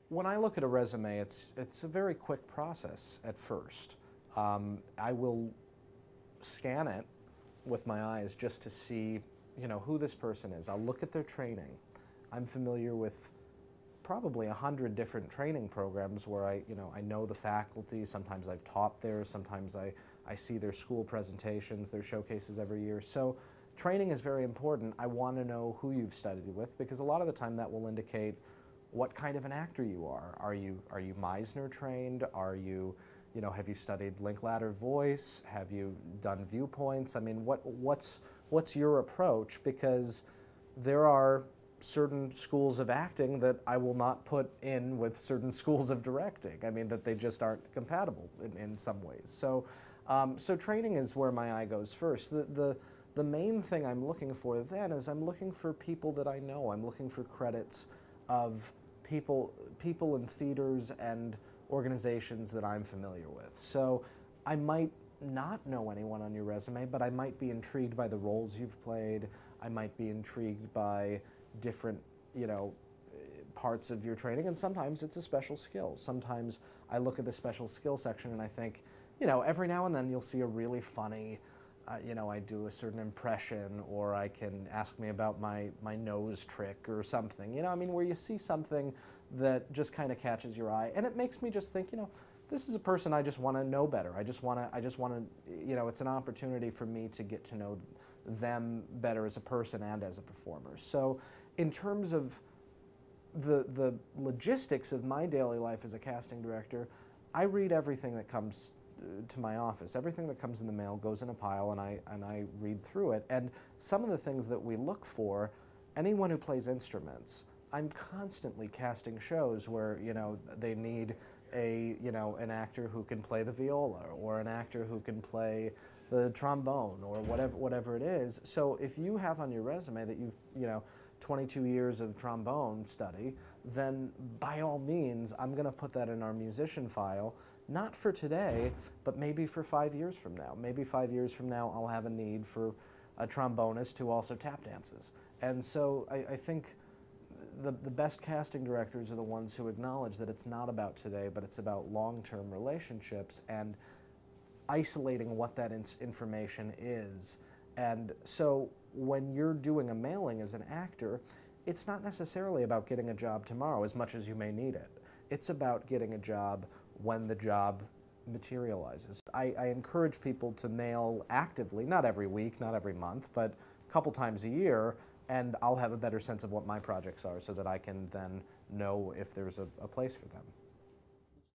When I look at a resume, it's a very quick process at first. I will scan it with my eyes just to see, who this person is. I'll look at their training. I'm familiar with probably 100 different training programs where I know the faculty. Sometimes I've taught there. Sometimes I see their school presentations, their showcases every year. So training is very important. I want to know who you've studied with, because a lot of the time that will indicate what kind of an actor you are. Are you Meisner trained? Are you, have you studied Linklater voice? Have you done viewpoints? I mean, what's your approach? Because there are certain schools of acting that I will not put in with certain schools of directing. I mean, that they just aren't compatible in some ways. So, so training is where my eye goes first. The main thing I'm looking for then is I'm looking for people that I know. I'm looking for credits of people in theaters and organizations that I'm familiar with. So I might not know anyone on your resume, but I might be intrigued by the roles you've played. I might be intrigued by different, parts of your training, and sometimes it's a special skill. Sometimes I look at the special skill section and I think, every now and then you'll see a really funny, I do a certain impression, or I can ask me about my nose trick or something, I mean, where you see something that just kind of catches your eye, and it makes me just think, this is a person I just want to know better. I just want to, it's an opportunity for me to get to know them better as a person and as a performer. So in terms of the logistics of my daily life as a casting director, I read everything that comes to my office. Everything that comes in the mail goes in a pile, and I read through it. And some of the things that we look for, anyone who plays instruments, I'm constantly casting shows where, they need an actor who can play the viola, or an actor who can play the trombone, or whatever it is. So if you have on your resume that you've, 22 years of trombone study, then by all means, I'm going to put that in our musician file, not for today, but maybe for 5 years from now. Maybe 5 years from now, I'll have a need for a trombonist who also tap dances. And so I think the best casting directors are the ones who acknowledge that it's not about today, but it's about long-term relationships and isolating what that information is. And so when you're doing a mailing as an actor, it's not necessarily about getting a job tomorrow as much as you may need it. It's about getting a job when the job materializes. I encourage people to mail actively, not every week, not every month, but a couple times a year, and I'll have a better sense of what my projects are so that I can then know if there's a place for them.